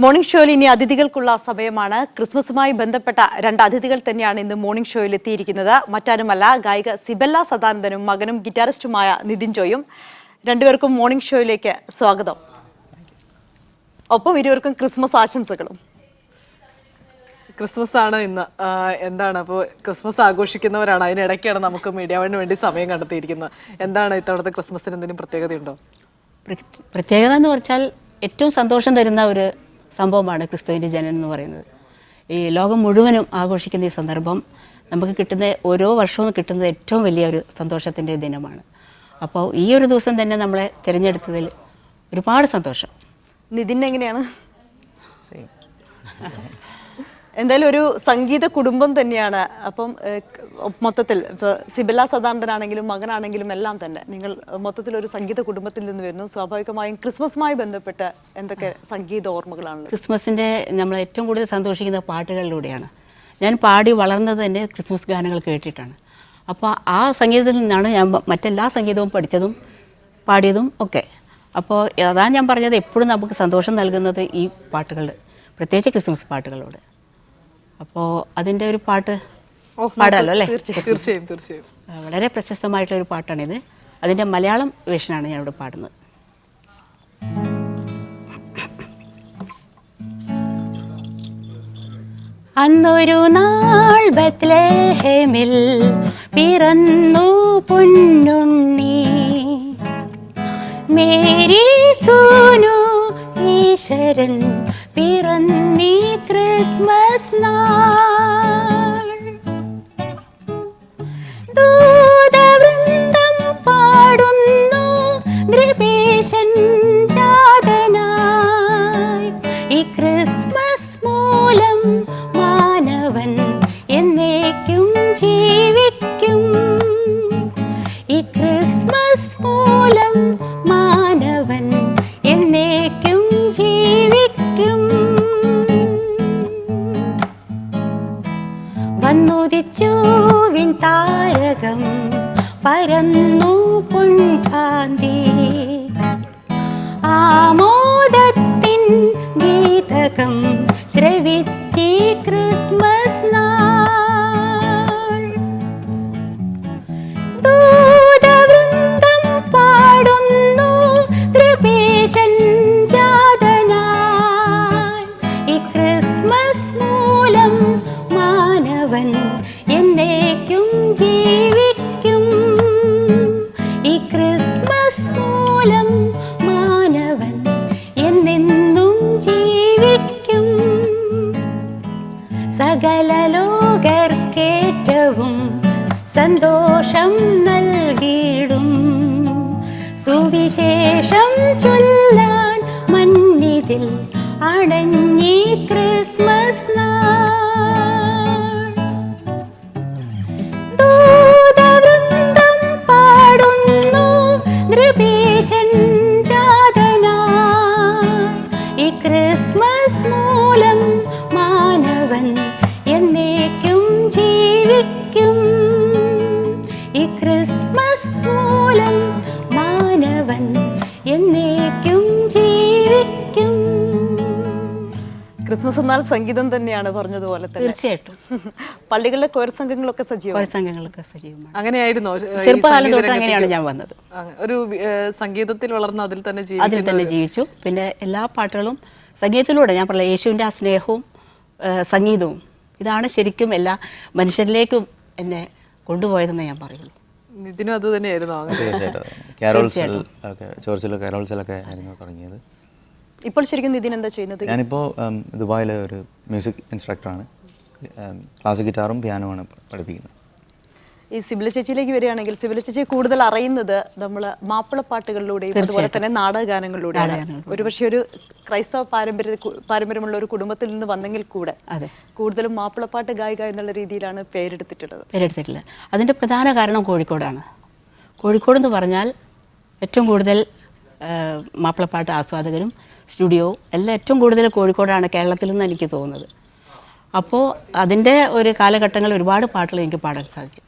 Morning ഷോയിൽ ഇനി അതിഥികൾക്കുള്ള സമയമാണ്. ക്രിസ്മസുമായി ബന്ധപ്പെട്ട രണ്ട് അതിഥികൾ തന്നെയാണ് ഇന്ന് മോർണിംഗ് ഷോയിൽ എത്തിയിരിക്കുന്നത്. മറ്റാരുമല്ല, ഗായിക സിബെല്ല സദാനന്ദനും മകനും ഗിറ്റാറിസ്റ്റുമായ നിതിൻ ജോയും. രണ്ടുപേർക്കും മോർണിംഗ് ഷോയിലേക്ക് സ്വാഗതം. ഒപ്പം ഇരുവർക്കും ക്രിസ്മസ് ആശംസകളും. ക്രിസ്മസ് ആണ് ഇന്ന്. എന്താണ് അപ്പോൾ ക്രിസ്മസ് ആഘോഷിക്കുന്നവരാണ്, അതിനിടയ്ക്കാണ് നമുക്ക് മീഡിയ വണ്ണിന് വേണ്ടി സമയം കണ്ടെത്തിയിരിക്കുന്നത്. എന്താണ് ഇത്തവണത്തെ ക്രിസ്മസിന് എന്തെങ്കിലും പ്രത്യേകതയുണ്ടോ? പ്രത്യേകത എന്ന് വെച്ചാൽ ഏറ്റവും സന്തോഷം തരുന്ന ഒരു സംഭവമാണ് ക്രിസ്തുവിൻ്റെ ജനനം എന്ന് പറയുന്നത്. ഈ ലോകം മുഴുവനും ആഘോഷിക്കുന്ന ഈ സന്ദർഭം നമുക്ക് കിട്ടുന്ന ഓരോ വർഷവും കിട്ടുന്നത് ഏറ്റവും വലിയൊരു സന്തോഷത്തിൻ്റെ ദിനമാണ്. അപ്പോൾ ഈ ഒരു ദിവസം തന്നെ നമ്മളെ തിരഞ്ഞെടുത്തതിൽ ഒരുപാട് സന്തോഷം. നിതിൻ എങ്ങനെയാണ്? എന്തായാലും ഒരു സംഗീത കുടുംബം തന്നെയാണ്. അപ്പം മൊത്തത്തിൽ ഇപ്പോൾ സിബെല്ല സദാനന്ദനാണെങ്കിലും മകനാണെങ്കിലും എല്ലാം തന്നെ നിങ്ങൾ മൊത്തത്തിൽ ഒരു സംഗീത കുടുംബത്തിൽ നിന്ന് വരുന്നു. സ്വാഭാവികമായും ക്രിസ്മസുമായി ബന്ധപ്പെട്ട് എന്തൊക്കെ സംഗീത ഓർമ്മകളാണ്? ക്രിസ്മസിൻ്റെ നമ്മൾ ഏറ്റവും കൂടുതൽ സന്തോഷിക്കുന്ന പാട്ടുകളിലൂടെയാണ്. ഞാൻ പാടി വളർന്നത് തന്നെ ക്രിസ്മസ് ഗാനങ്ങൾ കേട്ടിട്ടാണ്. അപ്പോൾ ആ സംഗീതത്തിൽ നിന്നാണ് ഞാൻ മറ്റെല്ലാ സംഗീതവും പഠിച്ചതും പാടിയതും ഒക്കെ. അപ്പോൾ അതാണ് ഞാൻ പറഞ്ഞത്, എപ്പോഴും നമുക്ക് സന്തോഷം നൽകുന്നത് ഈ പാട്ടുകൾ, പ്രത്യേകിച്ച് ക്രിസ്മസ് പാട്ടുകളോട്. അപ്പോൾ അതിൻ്റെ ഒരു പാട്ട് പാടാമല്ലോ അല്ലേ? തീർച്ചയായും തീർച്ചയായും. വളരെ പ്രശസ്തമായിട്ടൊരു പാട്ടാണിത്. അതിൻ്റെ മലയാളം വേർഷനാണ് ഞാനിവിടെ പാടുന്നത്. അന്നൊരു നാൾ ബത്ലഹേമിൽ പിറന്നു പൊന്നുണ്ണി, മേരി സൂനു ഈശ്വരൻ പിറന്നീ ക്രിസ്മസ് നാൾ. ദൂതവൃന്ദം പാടുന്നു നൃപേശൻ ജാതനായി, ഈ ക്രിസ്മസ് മൂലം മാനവൻ എന്നേക്കും ജീവിക്കും. ഈ ക്രിസ്മസ് മൂലം മാനവൻ എന്നേക്കും ജീവിക്കും. വന്നുദിച്ചു വിൺതാരകം, പരന്നു പൊൻകാന്തി, ആമോദത്തിൻ ഗീതകം ശ്രവിച്ചി ക്രിസ്മസ് നാൾ. ദൂതവൃന്ദം പാടുന്നു ത്രിപേശൻ ജാതനായി, ഈ ക്രിസ്മസ് മൂലം മാനവൻ എന്നേക്കും ജീവിക്കും. ഈ ക്രിസ്മസ് മൂലം മാനവൻ എന്നെന്നും ജീവിക്കും. സകല ലോകർക്കേറ്റവും സന്തോഷം നൽകിയിടും സുവിശേഷം ചൊല്ലാൻ മന്നിതിൽ അടഞ്ഞി ക്രിസ്മസ് നാൾ. ദൂതവൃന്ദം പാടുന്നു നൃപേശൻ ജാതനായി, ഈ ക്രിസ്മസ് മൂലം മാനവൻ എന്നേക്കും ജീവിക്കും. ഈ ക്രിസ്മസ് മൂലം മാനവൻ എന്നേക്കും ജീവിക്കും. ക്രിസ്മസ് എന്നാൽ സംഗീതം തന്നെയാണ് പറഞ്ഞതുപോലെ തന്നെ. തീർച്ചയായിട്ടും. പള്ളികളിലെ കോർ സംഘങ്ങളൊക്കെ സജീവമാണ്. അങ്ങനെയായിരുന്നോ? ചെറുപ്പകാലം തൊട്ട് അങ്ങനെയാണ് ഞാൻ വന്നത്. ഒരു സംഗീതത്തിൽ വളർന്ന് അതിൽ തന്നെ ജീവിച്ചു. പിന്നെ എല്ലാ പാട്ടുകളും സംഗീതത്തിലൂടെ, ഞാൻ പറഞ്ഞ യേശുവിൻ്റെ ആ സ്നേഹവും സംഗീതവും ഇതാണ് ശരിക്കും എല്ലാ മനുഷ്യരിലേക്കും എന്നെ കൊണ്ടുപോയതെന്ന് ഞാൻ പറയുള്ളൂ. ഇതിനും അത് തന്നെയായിരുന്നു. ചോർച്ചിലൊക്കെ കരോൾസിലൊക്കെ ആയിരുന്നു തുടങ്ങിയത്. ഇപ്പോൾ ശരിക്കും നിതിൻ എന്താ ചെയ്യുന്നത്? ഞാനിപ്പോൾ ദുബായിലെ ഒരു മ്യൂസിക് ഇൻസ്ട്രക്ടറാണ്. ക്ലാസിക് ഗിറ്റാറും പിയാനോമാണ് പഠിപ്പിക്കുന്നത്. ഈ സിബില ചേച്ചിയിലേക്ക് വരികയാണെങ്കിൽ, സിബില ചേച്ചി കൂടുതൽ അറിയുന്നത് നമ്മൾ മാപ്പിളപ്പാട്ടുകളിലൂടെയും അതുപോലെ തന്നെ നാടകഗാനങ്ങളിലൂടെയാണ്. ഒരുപക്ഷെ ഒരു ക്രൈസ്തവ പാരമ്പര്യമുള്ള ഒരു കുടുംബത്തിൽ നിന്ന് വന്നെങ്കിൽ കൂടെ കൂടുതലും മാപ്പിളപ്പാട്ട് ഗായിക എന്നുള്ള രീതിയിലാണ് പേരെടുത്തിട്ടുള്ളത്. അതിൻ്റെ പ്രധാന കാരണം കോഴിക്കോടാണ്. കോഴിക്കോട് എന്ന് പറഞ്ഞാൽ ഏറ്റവും കൂടുതൽ മാപ്പിളപ്പാട്ട് ആസ്വാദകരും സ്റ്റുഡിയോ എല്ലാം ഏറ്റവും കൂടുതൽ കോഴിക്കോടാണ്, കേരളത്തിൽ നിന്ന് എനിക്ക് തോന്നുന്നത്. അപ്പോൾ അതിൻ്റെ ഒരു കാലഘട്ടങ്ങളിൽ ഒരുപാട് പാട്ടുകൾ എനിക്ക് പാടാൻ സാധിച്ചു.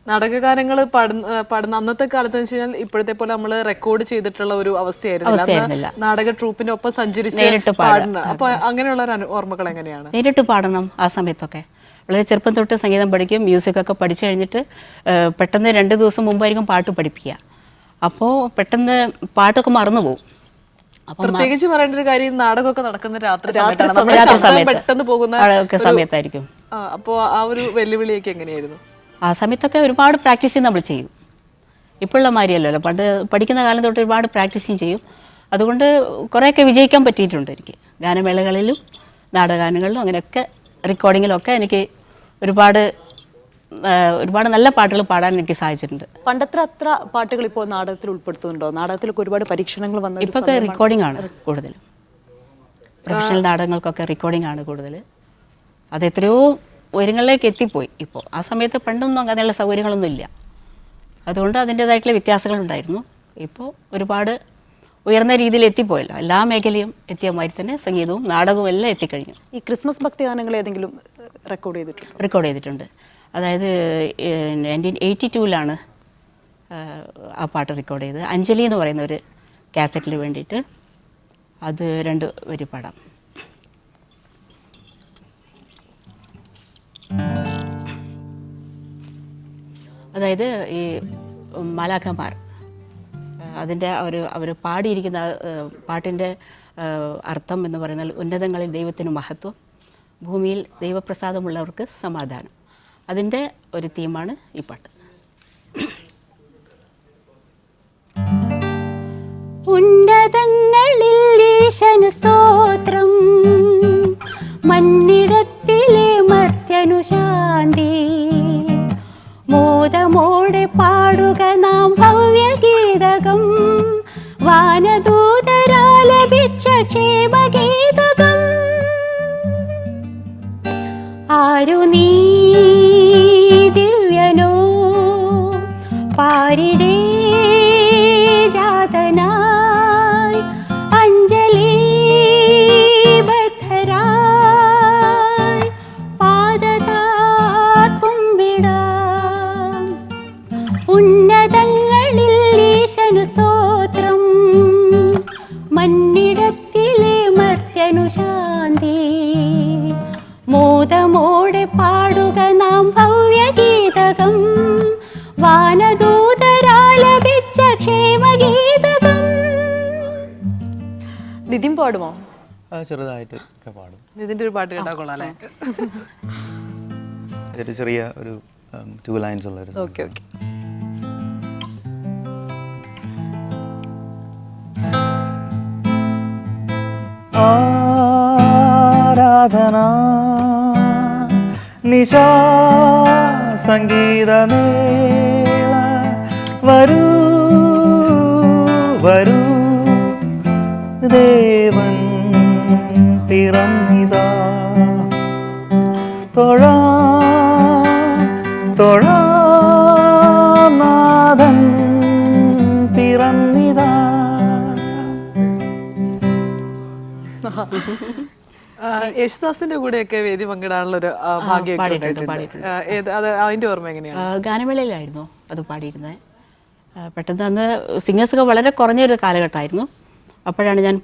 നാടകഗാനങ്ങൾ പാടുന്ന അന്നത്തെ കാലത്ത് എന്ന് വെച്ച് കഴിഞ്ഞാൽ ഇപ്പോഴത്തെ പോലെ നമ്മൾ റെക്കോർഡ് ചെയ്തിട്ടുള്ള ഒരു അവസ്ഥയായിരുന്നില്ല. നാടക ട്രൂപ്പിന്റെ ഒപ്പം സഞ്ചരിച്ച് പാടുന്ന അപ്പൊ അങ്ങനെയുള്ള ഓർമ്മകൾ എങ്ങനെയാണ്? നേരിട്ട് പാടണം. ആ സമയത്തൊക്കെ വളരെ ചെറുപ്പം തൊട്ട് സംഗീതം പഠിക്കും, മ്യൂസിക്കൊക്കെ പഠിച്ചു കഴിഞ്ഞിട്ട് പെട്ടെന്ന് 2 ദിവസം മുമ്പായിരിക്കും പാട്ട് പഠിപ്പിക്കുക. അപ്പോൾ പെട്ടെന്ന് പാട്ടൊക്കെ മറന്നു പോകും. പ്രത്യേകിച്ച് പറയേണ്ട ഒരു കാര്യം, നാടകമൊക്കെ നടക്കുന്ന രാത്രി പെട്ടെന്ന് പോകുന്ന സമയത്തായിരിക്കും. അപ്പോൾ ആ ഒരു വെല്ലുവിളിയൊക്കെ എങ്ങനെയായിരുന്നു? ആ സമയത്തൊക്കെ ഒരുപാട് പ്രാക്ടീസിങ് നമ്മൾ ചെയ്യും. ഇപ്പോഴുള്ള മാതിരിയല്ലല്ലോ, പണ്ട് പഠിക്കുന്ന കാലം തൊട്ട് ഒരുപാട് പ്രാക്ടീസിങ് ചെയ്യും. അതുകൊണ്ട് കുറേയൊക്കെ വിജയിക്കാൻ പറ്റിയിട്ടുണ്ട് എനിക്ക്. ഗാനമേളകളിലും നാടകഗാനങ്ങളിലും അങ്ങനെയൊക്കെ റെക്കോർഡിങ്ങിലൊക്കെ എനിക്ക് ഒരുപാട് നല്ല പാട്ടുകൾ പാടാൻ എനിക്ക് സാധിച്ചിട്ടുണ്ട്. പണ്ടത്തെ അത്ര പാട്ടുകൾ ഇപ്പോൾ നാടകത്തിൽ ഉൾപ്പെടുത്തുന്നുണ്ടോ? നാടകത്തിലൊക്കെ ഒരുപാട് പരീക്ഷണങ്ങൾ വന്നു. ഇപ്പൊക്കെ റെക്കോർഡിംഗ് ആണ് കൂടുതലും. പ്രൊഫഷണൽ നാടകങ്ങൾക്കൊക്കെ റെക്കോർഡിംഗ് ആണ് കൂടുതൽ. അത് എത്രയോ ഉയരങ്ങളിലേക്ക് എത്തിപ്പോയി ഇപ്പോൾ. ആ സമയത്ത് പണ്ടൊന്നും അങ്ങനെയുള്ള സൗകര്യങ്ങളൊന്നും ഇല്ല. അതുകൊണ്ട് അതിൻ്റേതായിട്ടുള്ള വ്യത്യാസങ്ങളുണ്ടായിരുന്നു. ഇപ്പോൾ ഒരുപാട് ഉയർന്ന രീതിയിൽ എത്തിപ്പോയല്ലോ. എല്ലാ മേഖലയും എത്തിയ മാതിരി തന്നെ സംഗീതവും നാടകവും എല്ലാം എത്തിക്കഴിഞ്ഞു. ഈ ക്രിസ്മസ് ഭക്തിഗാനങ്ങൾ ഏതെങ്കിലും റെക്കോർഡ് ചെയ്തിട്ടുണ്ട്. അതായത് 1982 ആ പാട്ട് റെക്കോർഡ് ചെയ്തത്. അഞ്ജലി എന്ന് പറയുന്ന ഒരു കാസറ്റിൽ വേണ്ടിയിട്ട്. അത് 2 വരി പാടാം. അതായത് ഈ മാലാഖമാർ അതിൻ്റെ അവർ പാടിയിരിക്കുന്ന പാട്ടിൻ്റെ അർത്ഥം എന്ന് പറയുന്നത് ഉന്നതങ്ങളിൽ ദൈവത്തിന് മഹത്വം, ഭൂമിയിൽ ദൈവപ്രസാദമുള്ളവർക്ക് സമാധാനം. അതിൻ്റെ ഒരു തീമാണ് ഈ പാട്ട്. ഉന്നതങ്ങളിൽ ഈശനു സ്തോത്രം, മണ്ണിടത്തിലെ മർത്യനു ശാന്തി, മോദമോടെ പാടുക നാം ഭവ്യഗീതകം, വാനദൂതരാലപിച്ച ക്ഷേമഗീതകം. ആരു നീ ദിവ്യനോ പാരിടേ ജാതനായി, അഞ്ജലി ബദ്ധരായി പാദതാ കുമ്പിടാം. ഉന്നതങ്ങളിൽ ഈശനു സ്തോത്രം, മണ്ണിടത്തിലെ മർത്യനു ശാന്തി, മോദമോടെ പാടുക നാം ഭവ്യഗീതകം, വാനദൂതരാലപിച്ച ക്ഷേമഗീതകം. നിതിൻ പാടുമോ? ചെറുതായിട്ട് ഒക്കെ പാടും. ഇതിന്റെ ഒരു പാട്ട് കേട്ടാ കൊള്ളാം അല്ലേ? ഒരു ചെറിയ ഒരു 2 ലൈൻസ് ഉള്ളൊരു. ഓക്കെ. ആരാധന നിശാ സംഗീതമേള വരൂ വരൂ ദേവൻ പിറന്നിതാ, തൊഴാനാഥൻ പിറന്നിതാ. യേശുദാസിന്റെ കൂടെയൊക്കെ വേദി പങ്കിടാനുള്ള ഒരു ഭാഗ്യം അതിന്റെ ഓർമ്മ എങ്ങനെയാണ്? ഗാനമേളയിലായിരുന്നു അത് പാടിയിരുന്നത്. പെട്ടെന്ന് അന്ന് സിംഗേഴ്സൊക്കെ വളരെ കുറഞ്ഞൊരു കാലഘട്ടമായിരുന്നു. അപ്പോഴാണ് ഞാൻ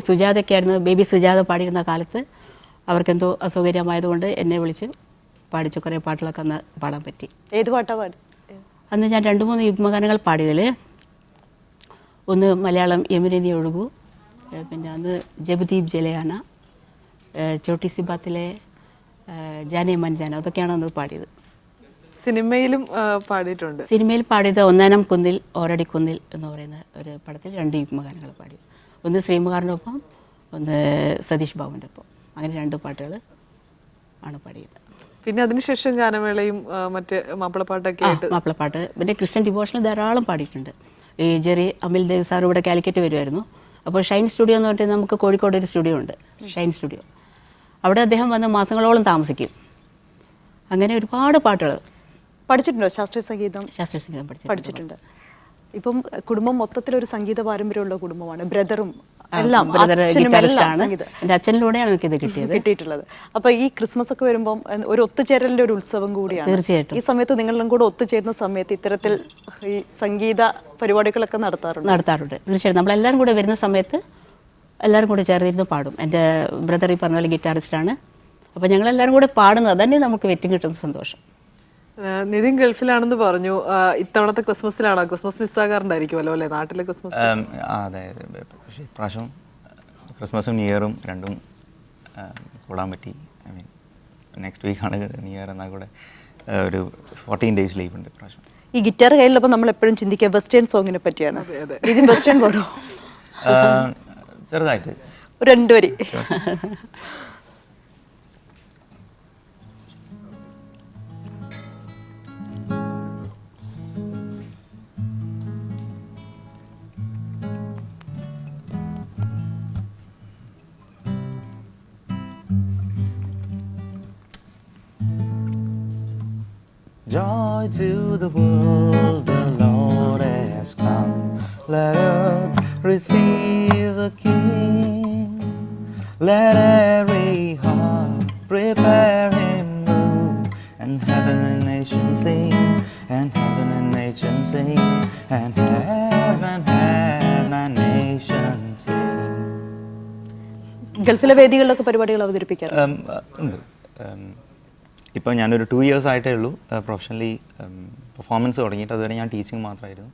സുജാതയ്ക്കായിരുന്നു, ബേബി സുജാത പാടിയിരുന്ന കാലത്ത് അവർക്കെന്തോ അസൗകര്യമായതുകൊണ്ട് എന്നെ വിളിച്ച് പാടിച്ചു. കുറേ പാട്ടുകളൊക്കെ അന്ന് പാടാൻ പറ്റി. ഏത് പാട്ടാ പാടി? അന്ന് ഞാൻ 2-3 യുഗ്മഗാനങ്ങൾ പാടിയതിൽ ഒന്ന് മലയാളം യമുന നീ ഒഴുകൂ, പിന്നെ അന്ന് ജബദീപ് ജലയാന, ചോട്ടി സി ബാത്തിലെ ജാനെ മൻജാന, അതൊക്കെയാണ് അന്ന് പാടിയത്. സിനിമയിലും പാടിയിട്ടുണ്ട്. സിനിമയിൽ പാടിയത് ഒന്നാനം കുന്നിൽ ഓരടി കുന്നിൽ എന്ന് പറയുന്ന ഒരു പടത്തിൽ 2 യുഗ്മഗാനങ്ങൾ പാടി. ഒന്ന് ശ്രീകുമാറിനൊപ്പം, ഒന്ന് സതീഷ് ബാബുവിൻ്റെ ഒപ്പം. അങ്ങനെ 2 പാട്ടുകൾ ആണ് പാടിയത്. പിന്നെ അതിനുശേഷം ഗാനമേളയും മറ്റ് മാപ്പിളപ്പാട്ടൊക്കെ ആയിട്ട്. മാപ്പിളപ്പാട്ട്, പിന്നെ ക്രിസ്ത്യൻ ഡിവോഷണൽ ധാരാളം പാടിയിട്ടുണ്ട്. ഈ ജെറി അമിൽ ദേവ് സാർ ഇവിടെ കാലിക്കറ്റ് വരുമായിരുന്നു. അപ്പോൾ ഷൈൻ സ്റ്റുഡിയോ എന്ന് പറഞ്ഞിട്ട് നമുക്ക് കോഴിക്കോട് ഒരു സ്റ്റുഡിയോ ഉണ്ട്, ഷൈൻ സ്റ്റുഡിയോ. അവിടെ അദ്ദേഹം വന്ന് മാസങ്ങളോളം താമസിക്കും. അങ്ങനെ ഒരുപാട് പാട്ടുകൾ പഠിച്ചിട്ടുണ്ടോ? ശാസ്ത്രീയ സംഗീതം പഠിച്ചിട്ടുണ്ട്. ഇപ്പം കുടുംബം മൊത്തത്തിലൊരു സംഗീത പാരമ്പര്യമുള്ള കുടുംബമാണ്. ബ്രദറും എല്ലാം ബ്രദർ അച്ഛനും ഗിറ്റാറിസ്റ്റ് എല്ലാം ആണ്. സംഗീതം എൻ്റെ അച്ഛനിലൂടെയാണ് എനിക്കിത് കിട്ടിയത്. കിട്ടിയിട്ടുള്ളത്. അപ്പൊ ഈ ക്രിസ്മസ് ഒക്കെ വരുമ്പോൾ ഒരു ഒത്തുചേരലിന്റെ ഒരു ഉത്സവം കൂടിയാണ്. തീർച്ചയായിട്ടും. ഈ സമയത്ത് നിങ്ങളും കൂടെ ഒത്തുചേരുന്ന സമയത്ത് ഇത്തരത്തിൽ ഈ സംഗീത പരിപാടികളൊക്കെ നടത്താറുണ്ട്. തീർച്ചയായിട്ടും നമ്മളെല്ലാവരും കൂടെ വരുന്ന സമയത്ത് എല്ലാവരും കൂടെ ചേർന്നിരുന്ന് പാടും. എൻ്റെ ബ്രദർ ഈ പറഞ്ഞ പോലെ ഗിറ്റാറിസ്റ്റാണ്. അപ്പോൾ ഞങ്ങളെല്ലാവരും കൂടെ പാടുന്നത് അതന്നെ നമുക്ക് വെറ്റും കിട്ടുന്ന സന്തോഷം. നിതിൻ ഗൾഫിലാണെന്ന് പറഞ്ഞു. ഇത്തവണത്തെ ക്രിസ്മസിലാണോ? ക്രിസ്മസ് മിസ്സാകാറുണ്ടായിരിക്കുമല്ലോ അല്ലേ നാട്ടിലെ ക്രിസ്മസ്? അതെ, പക്ഷേ ഇപ്രാവശ്യം ക്രിസ്മസും ന്യൂ ഇയറും രണ്ടും കൂടാൻ പറ്റി. ഐ മീൻ നെക്സ്റ്റ് വീക്കാണ് ന്യൂ ഇയർ, എന്നാൽ കൂടെ ഒരു 14 days ലീവ് ഉണ്ട് ഇപ്രാവശ്യം. ഈ ഗിറ്റാർ കയ്യിലപ്പോൾ നമ്മൾ എപ്പോഴും ചിന്തിക്കുക വെസ്റ്റേൺ സോങ്ങിനെ പറ്റിയാണ്. ഇത് വെസ്റ്റേൺ പാടോ? ചെറുതായിട്ട് ഒരു 2 വരി. Joy to the world, the Lord has come. Let earth receive the King. Let every heart prepare Him new. And heaven and nation sing, and heaven and nation sing, and heaven and nation sing. ഗൾഫിലെ വേദികളിലൊക്കെ പരിപാടികൾ അവതരിപ്പിക്കാറുണ്ട്. ഉണ്ട്. ഇപ്പോൾ ഞാനൊരു 2 years ആയിട്ടേ ഉള്ളൂ professionally performance തുടങ്ങിയിട്ട്. അതുവരെ ഞാൻ ടീച്ചിങ് മാത്രമായിരുന്നു.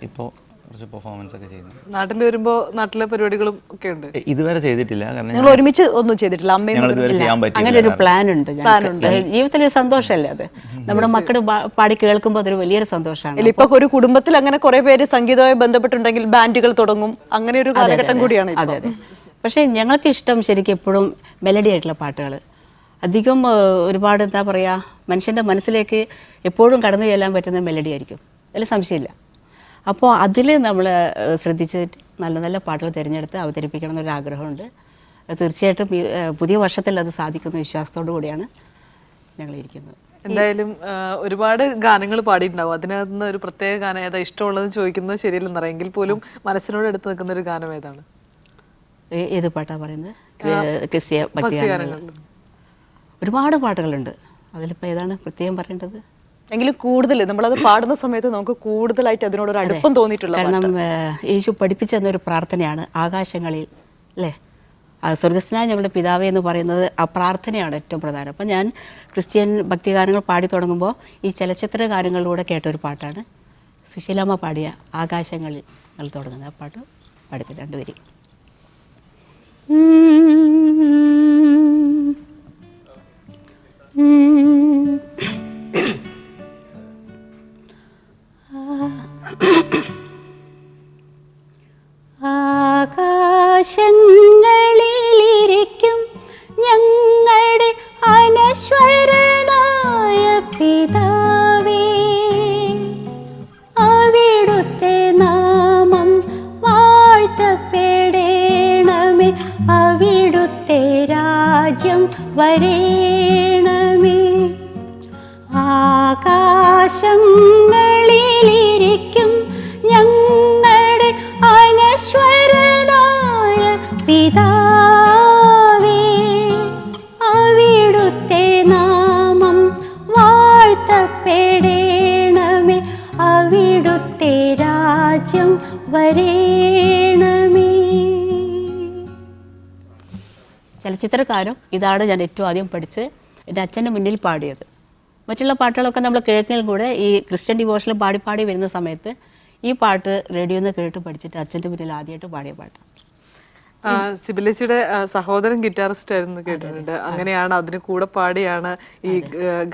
ഇപ്പോൾ കുറച്ച് പെർഫോമൻസ് ഒക്കെ ചെയ്യുന്നു. നാട്ടിൽ വരുമ്പോൾ നാട്ടിലെ പരിപാടികളും ഒക്കെ ഉണ്ട്. ഇതുവരെ ചെയ്തിട്ടില്ല, കാരണം നിങ്ങൾ ഒരുമിച്ച് ഒന്നും ചെയ്തിട്ടില്ല. ഞങ്ങൾ ഇതുവരെ ചെയ്യാൻ അങ്ങനെ ഒരു പറ്റില്ല. പ്ലാൻ ഉണ്ട്. ജീവിതത്തിലൊരു സന്തോഷമല്ലേ അത്. നമ്മുടെ മക്കൾ പാടി കേൾക്കുമ്പോൾ അതൊരു വലിയൊരു സന്തോഷമാണ്. ഇപ്പൊ ഒരു കുടുംബത്തിൽ അങ്ങനെ കുറെ പേര് സംഗീതവുമായി ബന്ധപ്പെട്ടുണ്ടെങ്കിൽ ബാൻഡുകൾ തുടങ്ങും. അങ്ങനെ ഒരു കാലഘട്ടം കൂടിയാണ്. അതെ. പക്ഷേ ഞങ്ങൾക്ക് ഇഷ്ടം ശരിക്കും എപ്പോഴും മെലഡി ആയിട്ടുള്ള പാട്ടുകൾ. അധികം ഒരുപാട് എന്താ പറയുക, മനുഷ്യൻ്റെ മനസ്സിലേക്ക് എപ്പോഴും കടന്നു ചെല്ലാൻ പറ്റുന്ന മെലഡി ആയിരിക്കും, അതിൽ സംശയമില്ല. അപ്പോൾ അതിൽ നമ്മൾ ശ്രദ്ധിച്ചിട്ട് നല്ല നല്ല പാട്ടുകൾ തിരഞ്ഞെടുത്ത് അവതരിപ്പിക്കണം എന്നൊരു ആഗ്രഹമുണ്ട്. തീർച്ചയായിട്ടും പുതിയ വർഷത്തിൽ അത് സാധിക്കുന്ന വിശ്വാസത്തോടു കൂടിയാണ് ഞങ്ങളിരിക്കുന്നത്. എന്തായാലും ഒരുപാട് ഗാനങ്ങൾ പാടിയിട്ടുണ്ടാവും. അതിനകത്ത് നിന്ന് ഒരു പ്രത്യേക ഗാനം ഏതാ ഇഷ്ടമുള്ളതെന്ന് ചോദിക്കുന്നത് ശരിയല്ലെന്നറിയാം. എങ്കിൽ പോലും മനസ്സിനോട് എടുത്ത് നിൽക്കുന്ന ഒരു ഗാനം ഏതാണ്? ഏത് പാട്ടാണ് പറയുന്നത്? ക്രിസ്തീയ ഭക്തിഗാനങ്ങൾ ഒരുപാട് പാട്ടുകളുണ്ട്. അതിലിപ്പോൾ ഏതാണ് പ്രത്യേകം പറയേണ്ടത്? എങ്കിലും കൂടുതൽ നമ്മളത് പാടുന്ന സമയത്ത് നമുക്ക് കൂടുതലായിട്ട് അതിനോടൊരു അടുപ്പം തോന്നിയിട്ടുള്ള, കാരണം യേശു പഠിപ്പിച്ചു തന്നൊരു പ്രാർത്ഥനയാണ് ആകാശങ്ങളിൽ, അല്ലേ? സ്വർഗസ്ഥനായ ഞങ്ങളുടെ പിതാവേ എന്ന് പറയുന്നത് ആ പ്രാർത്ഥനയാണ് ഏറ്റവും പ്രധാനം. അപ്പം ഞാൻ ക്രിസ്ത്യൻ ഭക്തിഗാനങ്ങൾ പാടി തുടങ്ങുമ്പോൾ ഈ ചലച്ചിത്ര ഗാനങ്ങളിലൂടെ കേട്ടൊരു പാട്ടാണ് സുശീലാമ്മ പാടിയ ആകാശങ്ങളിൽ ഞങ്ങൾ തുടങ്ങുന്നത്. ആ പാട്ട് പാടിപ്പിച്ച 2 വരി. ആകാശങ്ങളിലിരിക്കും ഞങ്ങളുടെ അനശ്വരനായ പിതാവേ, അവിടുത്തെ നാമം വാഴ്ത്തപ്പെടേണമേ, അവിടുത്തെ രാജ്യം വരേണമേ. ആകാശങ്ങളിലിരിക്കും ഞങ്ങളുടെ അനശ്വരനായ പിതാവേ, അവിടുത്തെ നാമം വാഴ്ത്തപ്പെടേണമേ, അവിടുത്തെ രാജ്യം വരേണമേ. ചലച്ചിത്രകാരം ഇതാണ് ഞാൻ ഏറ്റവും ആദ്യം പഠിച്ച് എൻ്റെ അച്ഛൻ്റെ മുന്നിൽ പാടിയത്. മറ്റുള്ള പാട്ടുകളൊക്കെ നമ്മൾ കേൾക്കുന്നതിൽ കൂടെ ഈ ക്രിസ്ത്യൻ ഡിവോഷനിൽ പാടി വരുന്ന സമയത്ത് ഈ പാട്ട് റേഡിയോയിൽ നിന്ന് കേട്ട് പഠിച്ചിട്ട് അച്ഛൻ്റെ മുന്നിൽ ആദ്യമായിട്ട് പാടിയ പാട്ട്. സിബിലേച്ചിയുടെ സഹോദരൻ ഗിറ്റാറിസ്റ്റ് ആയിരുന്നു കേട്ടിട്ടുണ്ട്. അങ്ങനെയാണ് അതിന് കൂടെ പാടിയാണ് ഈ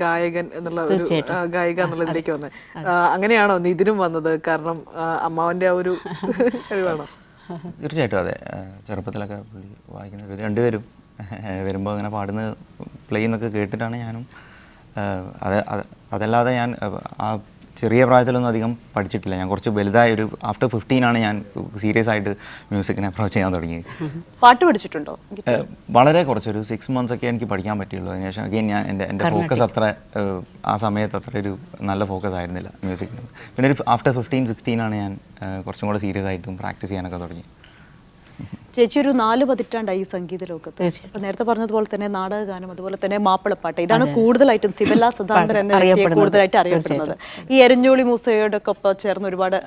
ഗായകൻ എന്നുള്ള ഒരു ഗായിക എന്നുള്ളതിലേക്ക് വന്നത്. അങ്ങനെയാണോ നിതിനും വന്നത്? കാരണം അമ്മാവന്റെ ആ ഒരു കഴിവാണോ? തീർച്ചയായിട്ടും അതെ. ചെറുപ്പത്തിലൊക്കെ പുള്ളി വായിക്കുന്നത് രണ്ടുപേരും വരുമ്പോൾ അങ്ങനെ പാടുന്ന പ്ലേ എന്നൊക്കെ കേട്ടിട്ടാണ് ഞാനും. അതല്ലാതെ ഞാൻ ആ ചെറിയ പ്രായത്തിലൊന്നും അധികം പഠിച്ചിട്ടില്ല. ഞാൻ കുറച്ച് വലുതായ ഒരു ആഫ്റ്റർ 15 ഞാൻ സീരിയസ് ആയിട്ട് മ്യൂസിക്കിനെ അപ്രോച്ച് ചെയ്യാൻ തുടങ്ങിയത്. പാട്ട് പഠിച്ചിട്ടുണ്ടോ? വളരെ കുറച്ചൊരു 6 months ഒക്കെ എനിക്ക് പഠിക്കാൻ പറ്റുള്ളൂ. അതിനുശേഷം അഗെയിൻ ഞാൻ എൻ്റെ ഫോക്കസ് അത്ര ആ സമയത്ത് അത്ര ഒരു നല്ല ഫോക്കസ് ആയിരുന്നില്ല മ്യൂസിക്കിന്. പിന്നെ ഒരു ആഫ്റ്റർ 15-16 ഞാൻ കുറച്ചും കൂടെ സീരിയസ് ആയിട്ടും പ്രാക്ടീസ് ചെയ്യാനൊക്കെ തുടങ്ങി. ചേച്ചി ഒരു 4 പതിറ്റാണ്ടായി ഈ സംഗീത ലോകത്ത്. തീർച്ചയായും. അപ്പൊ നേരത്തെ പറഞ്ഞതുപോലെ തന്നെ നാടകഗാനം, അതുപോലെ തന്നെ മാപ്പിളപ്പാട്ട്, ഇതാണ് കൂടുതലായിട്ടും സിബല്ല സദാനന്ദൻ എന്ന വ്യക്തിയെ കൂടുതലായിട്ട് അറിയപ്പെടുന്നത്. ഈ എരഞ്ഞോളി മൂസയോടെ ഒപ്പം ചേർന്ന് ഒരുപാട്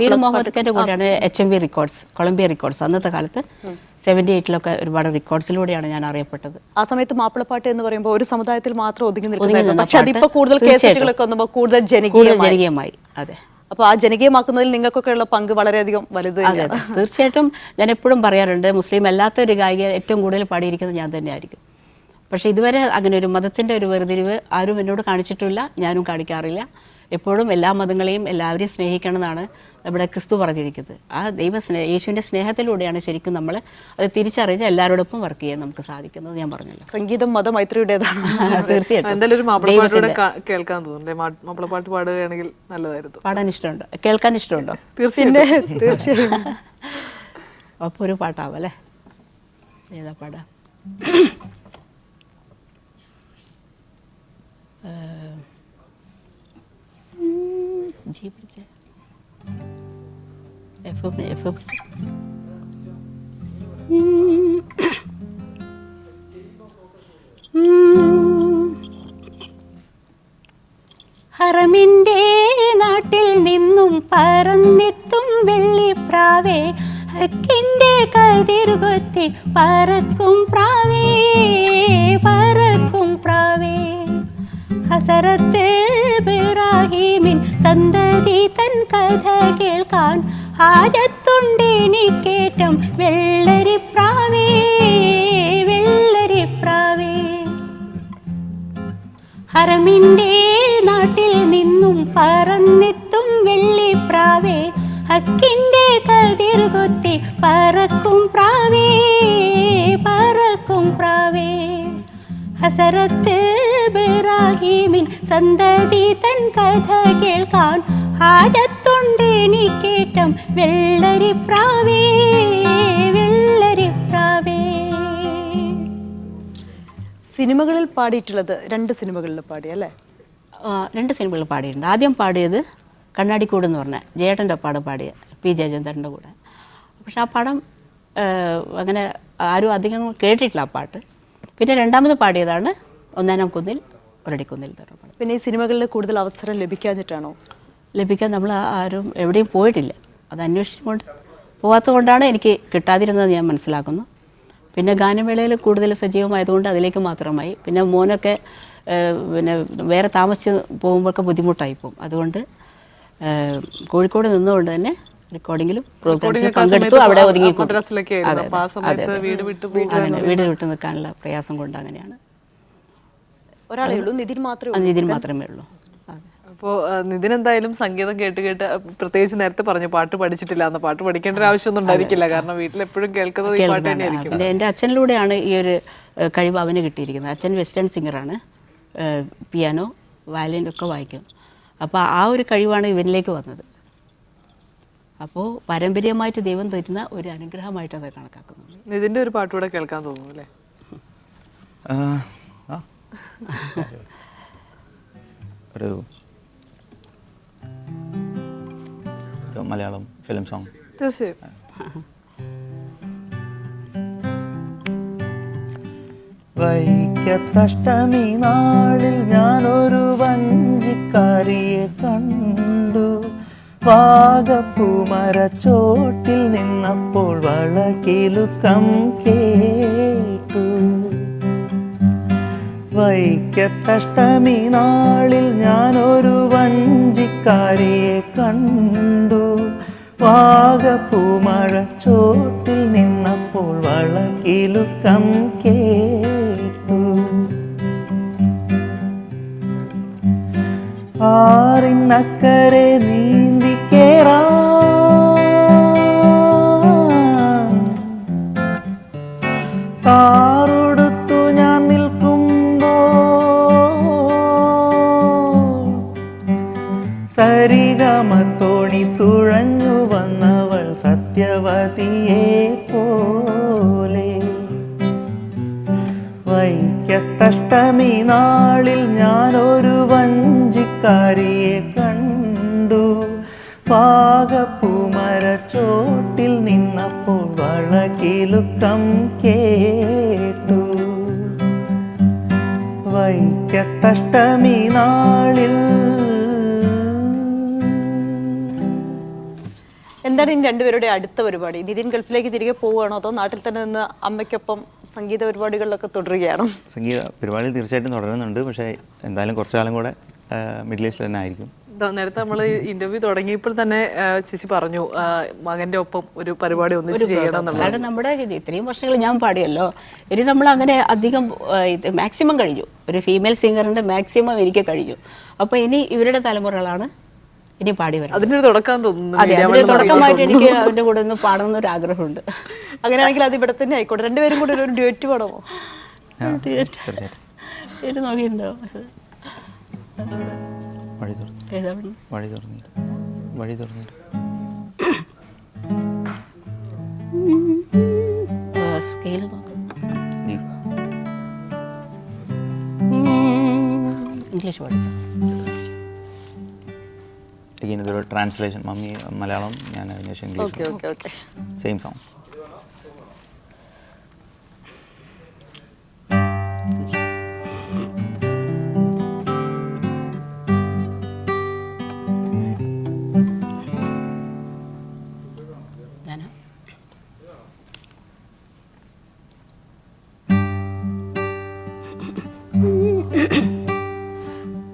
പീർ മുഹമ്മദ് ഖാന്റെ കൂടെയാണ് HMV റെക്കോർഡ്സ്, കൊളംബിയ റെക്കോർഡ്സ്. അന്നത്തെ കാലത്ത് 78 ഒരുപാട് റെക്കോർഡ്സിലൂടെയാണ് ഞാൻ അറിയപ്പെട്ടത്. ആ സമയത്ത് മാപ്പിളപ്പാട്ട് എന്ന് പറയുമ്പോൾ ഒരു സമുദായത്തിൽ മാത്രം ഒതുങ്ങി നിൽക്കുന്നത്, പക്ഷെ അതിപ്പോ കൂടുതൽ കേസറ്റുകളൊക്കെ വന്നുമ്പോൾ കൂടുതൽ ജനകീയമായി. അതെ. അപ്പൊ ആ ജനകീയമാക്കുന്നതിൽ നിങ്ങൾക്കൊക്കെ ഉള്ള പങ്ക് വളരെയധികം വലുത് തന്നെയാണ്. തീർച്ചയായിട്ടും ഞാൻ എപ്പോഴും പറയാറുണ്ട്, മുസ്ലിം അല്ലാത്ത ഒരു ഗായിക ഏറ്റവും കൂടുതൽ പാടിയിരിക്കുന്നത് ഞാൻ തന്നെയായിരിക്കും. പക്ഷേ ഇതുവരെ അങ്ങനെ ഒരു മതത്തിൻ്റെ ഒരു വേർതിരിവ് ആരും എന്നോട് കാണിച്ചിട്ടില്ല, ഞാനും കാണിക്കാറില്ല. എപ്പോഴും എല്ലാ മതങ്ങളെയും എല്ലാവരെയും സ്നേഹിക്കണം എന്നാണ് നമ്മുടെ ക്രിസ്തു പറഞ്ഞിരിക്കുന്നത്. ആ യേശുവിൻ്റെ സ്നേഹത്തിലൂടെയാണ് ശരിക്കും നമ്മൾ അത് തിരിച്ചറിഞ്ഞ് എല്ലാവരോടൊപ്പം വർക്ക് ചെയ്യാൻ നമുക്ക് സാധിക്കുന്നത്. ഞാൻ പറഞ്ഞല്ലോ, സംഗീതം മതമൈത്രിയുടേതാണ്. തീർച്ചയായിട്ടും. എന്തായാലും ഒരു മാപ്പിളപ്പാട്ടൂടെ കേൾക്കാൻ തോന്നുന്നുണ്ട്. മാപ്പിളപ്പാട്ട് പാടുകയാണെങ്കിൽ നല്ലതായിരുന്നു. പാടാൻ ഇഷ്ടമുണ്ടോ? കേൾക്കാൻ ഇഷ്ടമുണ്ടോ? തീർച്ചയായും. അപ്പോൾ ഒരു പാട്ടാവും അല്ലേ? ഏതാ പാടാ? ജി പിടിച്ചേ, എഫ് പിടിച്ചേ. ഹറമിൻ്റെ നാട്ടിൽ നിന്നും പറന്നെത്തും വെള്ളിപ്രാവേ, ഹക്കിൻ്റെ കതിർകൊത്തി പറക്കും പ്രാവേ, പറക്കും പ്രാവേ. ഹസരത്ത് ഇബ്രാഹീമിൻ സന്തതി തൻ കഥ കേൾക്കാൻ ഹാജത്തുണ്ടെനിക്കേറ്റം വെള്ളരിപ്രാവേ, വെള്ളരിപ്രാവേ. ഹറമിൻ്റെ നാട്ടിൽ നിന്നും പറന്നെത്തും വെള്ളിപ്രാവേ, ഹക്കിൻ്റെ കതിർകൊത്തി പറക്കും പ്രാവേ, പറക്കും പ്രാവേ. ഹസരത്ത് ഇബ്രാഹീമിൻ സന്തതി തൻ കഥ കേൾക്കാൻ ഹാജത്തുണ്ടെനിക്കേറ്റം വെള്ളരിപ്രാവേ, വെള്ളരിപ്രാവേ. സിനിമകളിൽ പാടിയിട്ടുള്ളത് 2 സിനിമകളിൽ പാടി അല്ലേ? 2 സിനിമകളിൽ പാടിയിട്ടുണ്ട്. ആദ്യം പാടിയത് കണ്ണാടിക്കൂട് എന്ന് പറഞ്ഞ ജയേട്ടൻ്റെ ഒപ്പാട് പാടിയ പി ജയചന്ദ്രൻ്റെ കൂടെ. പക്ഷെ ആ പടം അങ്ങനെ ആരും അധികം കേട്ടിട്ടില്ല ആ പാട്ട്. പിന്നെ രണ്ടാമത് പാടിയതാണ് ഒന്നാനാം കുന്നിൽ ഒരടിക്കുന്നിൽ എന്ന് പറഞ്ഞ പടം. പിന്നെ ഈ സിനിമകളിൽ കൂടുതൽ അവസരം ലഭിക്കാഞ്ഞിട്ടാണോ? ലഭിക്കാൻ നമ്മൾ ആരും എവിടെയും പോയിട്ടില്ല. അത് അന്വേഷിച്ചുകൊണ്ട് പോകാത്തത് കൊണ്ടാണ് എനിക്ക് കിട്ടാതിരുന്നത് ഞാൻ മനസ്സിലാക്കുന്നു. പിന്നെ ഗാനമേളയിൽ കൂടുതൽ സജീവമായതുകൊണ്ട് അതിലേക്ക് മാത്രമായി. പിന്നെ മോനൊക്കെ പിന്നെ വേറെ താമസിച്ച് പോകുമ്പോഴൊക്കെ ബുദ്ധിമുട്ടായി പോകും. അതുകൊണ്ട് കോഴിക്കോട് നിന്നുകൊണ്ട് തന്നെ റെക്കോർഡിങ്ങിലും പ്രോഗ്രാംസിലും പങ്കെടുത്തു. അവിടെ ഒതുങ്ങി വീട് വിട്ട് നിൽക്കാനുള്ള പ്രയാസം കൊണ്ട് അങ്ങനെയാണ്. ഒരാളേ ഉള്ളൂ, നിതിൻ മാത്രമേ ഉള്ളൂ. അപ്പോൾ നിതിൻ എന്തായാലും സംഗീതം കേട്ട് കേട്ട്, പ്രത്യേകിച്ച് നേരത്തെ പറഞ്ഞു പാട്ട് പഠിച്ചിട്ടില്ല എന്ന്, പാട്ട് പഠിക്കേണ്ട ഒരു ആവശ്യമൊന്നും ഉണ്ടായിരിക്കില്ല, കാരണം വീട്ടിലെപ്പോഴും കേൾക്കുന്നത് ഈ പാട്ട് തന്നെയായിരിക്കും. പിന്നെ എൻ്റെ അച്ഛനിലൂടെയാണ് ഈ ഒരു കഴിവ് അവന് കിട്ടിയിരിക്കുന്നത്. അച്ഛൻ വെസ്റ്റേൺ സിംഗറാണ്, പിയാനോ വയലിൻ ഒക്കെ വായിക്കും. അപ്പോൾ ആ ഒരു കഴിവാണ് ഇവനിലേക്ക് വന്നത്. അപ്പോൾ പാരമ്പര്യമായിട്ട് ദൈവം തരുന്ന ഒരു അനുഗ്രഹമായിട്ട് അത് കണക്കാക്കുന്നുണ്ട്. നിതിൻ്റെ ഒരു പാട്ടുകൂടെ കേൾക്കാൻ തോന്നുന്നു അല്ലേ? ഒരു മലയാളം ഫിലിം സോങ്. തീർച്ചയായും. വൈക്കത്തഷ്ടമി നാളിൽ ഞാനൊരു വഞ്ചിക്കാരിയെ കണ്ടു. വാഗപ്പൂമരച്ചോട്ടിൽ നിന്നപ്പോൾ വളകിലുക്കം കേട്ടു. വൈക്കത്തഷ്ടമി നാളിൽ ഞാനൊരു വഞ്ചിക്കാരിയെ കണ്ടു. വാഗപ്പൂമരച്ചോട്ടിൽ നിന്നപ്പോൾ വളകിലുക്കം കേട്ടു. ആറിനക്കരെ നീന്തിക്കേറാ താറുടുത്തു ഞാൻ നിൽക്കുമ്പോ സരിഗമത്തോണി തുഴഞ്ഞു വന്നവൾ സത്യവതിയെ പോലെ. വൈക്കത്തഷ്ടമി നാളിൽ ഞാനൊരു വഞ്ചിക്കാരിയെ കണ്ടു. വാഗപ്പൂമരച്ചോട്ടിൽ നിന്നപ്പോൾ വളകിലുക്കം കേട്ടു. വൈക്കത്തഷ്ടമി നാളിൽ എന്താണ് ഇനി രണ്ടുപേരുടെ അടുത്ത പരിപാടി? നിതിൻ ഗൾഫിലേക്ക് തിരികെ പോവുകയാണോ അതോ നാട്ടിൽ തന്നെ നിന്ന് അമ്മയ്ക്കൊപ്പം സംഗീത പരിപാടികളിലൊക്കെ തുടരുകയാണോ? സംഗീത പരിപാടികൾ തീർച്ചയായിട്ടും തുടരുന്നുണ്ട്. പക്ഷേ എന്തായാലും കുറച്ചു കാലം കൂടെ മിഡിൽ ഈസ്റ്റിൽ തന്നെ ആയിരിക്കും. നേരത്തെ നമ്മൾ ഇന്റർവ്യൂ തുടങ്ങിയപ്പോൾ തന്നെ ചേച്ചി പറഞ്ഞു മകന്റെ ഒപ്പം ഒരു പരിപാടി ഒന്നിച്ച് ചെയ്യണം എന്നുള്ളത്. കാരണം നമ്മുടെ ഇത്രയും വർഷങ്ങൾ ഞാൻ പാടിയല്ലോ, ഇനി നമ്മൾ അങ്ങനെ അധികം മാക്സിമം കഴിഞ്ഞു. ഒരു ഫീമെയിൽ സിംഗറിന്റെ മാക്സിമം എനിക്ക് കഴിഞ്ഞു. അപ്പോൾ ഇനി ഇവരുടെ തലമുറകളാണ് ഇനി പാടി വരും. അതിനൊരു തുടക്കം തോന്നുന്നു. അതെ, അതിന്റെ തുടക്കമായിട്ട് എനിക്ക് അവന്റെ കൂടെ ഒന്ന് പാടണമെന്ന് ഒരു ആഗ്രഹമുണ്ട്. അങ്ങനെയാണെങ്കിൽ അത് ഇവിടെ തന്നെ ആയിക്കോട്ടെ. രണ്ടുപേരും കൂടെ ഒരു ഡ്യുവറ്റ് പാടാമോ? ഇത് നോക്കിയിട്ടുണ്ടോ? വഴി തുറന്നു വഴി തുറന്നു വഴി തുറന്നു സ്കെയില് നോക്കാം. ഇംഗ്ലീഷ് പാടി. ഇതൊരു ട്രാൻസ്ലേഷൻ. മമ്മി മലയാളം, ഞാൻ അതിനുശേഷം ഇംഗ്ലീഷ്. Same song.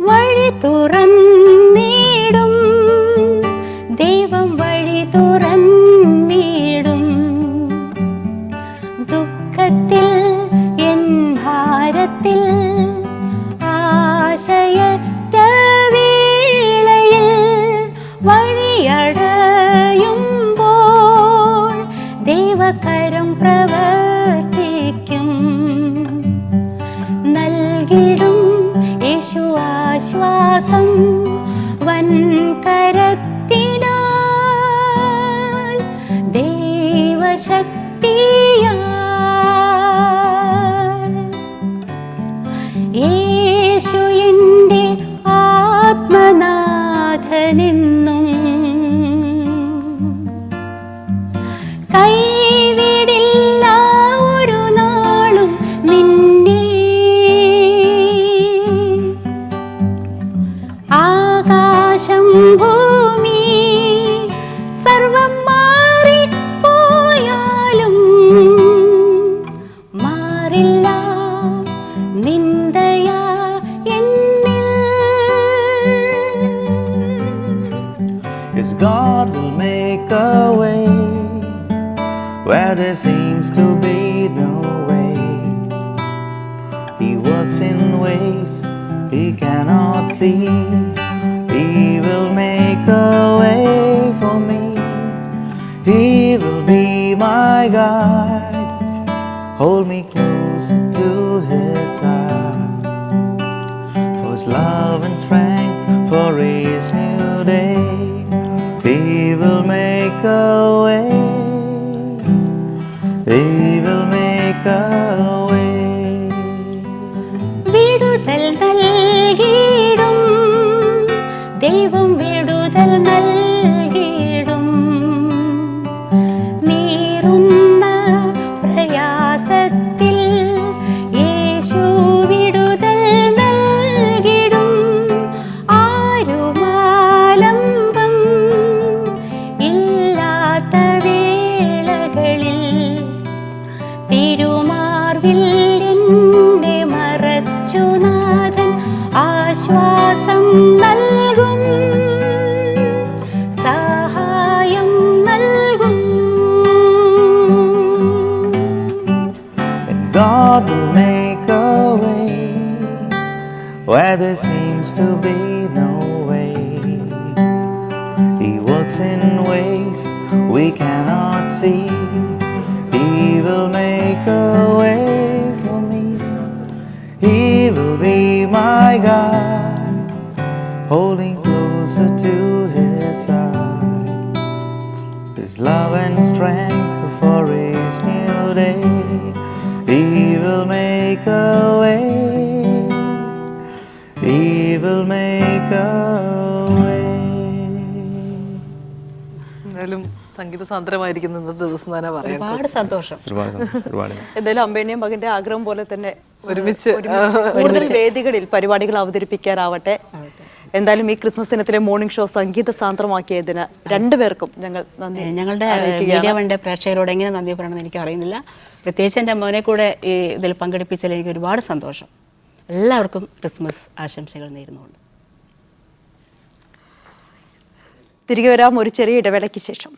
വഴി തുറന്നിടും ദൈവം, വഴി തുറന്നിടും. ദുഃഖത്തിൽ എൻ ഭാരത്തിൽ ആശയറ്റ വേളയിൽ വഴിയടയുമ്പോൾ ദൈവകരം പ്രവർത്തിക്കും. നൽകിടും യേശു ആശ്വാസം വൻകരത്തിനാൽ ദൈവശക്തിയാൽ. യേശു എൻ്റെ ആത്മനാഥനെന്നും കൈവിടില്ല ഒരു നാളും നിന്നെ. ആകാശം ഭൂമി സർവം മാറിപ്പോയാലും മാറില്ല നിന്ദയാ എന്നിൽ. Yes, God will make a way where there seems to be no way. He works in ways He cannot see. He will make a way for me. He will be my guide, hold me close to His side. For His love and strength, for each new day, He will make a way. He will make a way. വിടുതൽ നൽകിടും ദൈവം, വിടുതൽ നൽകിടും. നീറുന്ന പ്രയാസത്തിൽ യേശു വിടുതൽ നൽകിടും. ആരുമാലംബം ഇല്ലാത്ത വേളകളിൽ തിരുമാർവിൽ എന്നെ മറച്ചുനാഥൻ ആശ്വാസം നൽകും, സഹായം നൽകും. And God will make a way where there seems to be no way. He works in ways we cannot see. He will make a way for me. He will be my guide, holding closer to His side. His love and strength for each new day. He will make a way. He will make a way. എന്തായാലും സംഗീത സാന്ദ്രമായിരിക്കുന്ന ഇന്നത്തെ ദിവസം തന്നെ പറയാം. ഒരുപാട് സന്തോഷം. ഒരുപാട് എന്തായാലും അമ്പേനെയും മകന്റെ ആഗ്രഹം പോലെ തന്നെ ഒരുമിച്ച് കൂടുതൽ വേദികളിൽ പരിപാടികൾ അവതരിപ്പിക്കാനാവട്ടെ. എന്തായാലും ഈ ക്രിസ്മസ് ദിനത്തിലെ മോർണിംഗ് ഷോ സംഗീത സാന്ദ്രമാക്കിയതിന് രണ്ടുപേർക്കും ഞങ്ങൾ നന്ദി. ഞങ്ങളുടെ മീഡിയ വണ്ടെ പ്രേക്ഷകരോട് എങ്ങനെ നന്ദി പറയണമെന്ന് എനിക്ക് അറിയുന്നില്ല. പ്രത്യേകിച്ച് എൻ്റെ മോനെ കൂടെ ഈ ഇതിൽ പങ്കെടുപ്പിച്ചതിൽ എനിക്ക് ഒരുപാട് സന്തോഷം. എല്ലാവർക്കും ക്രിസ്മസ് ആശംസകൾ നേരുന്നുണ്ട്. തിരികെ വരാം ഒരു ചെറിയ ഇടവേളയ്ക്ക് ശേഷം.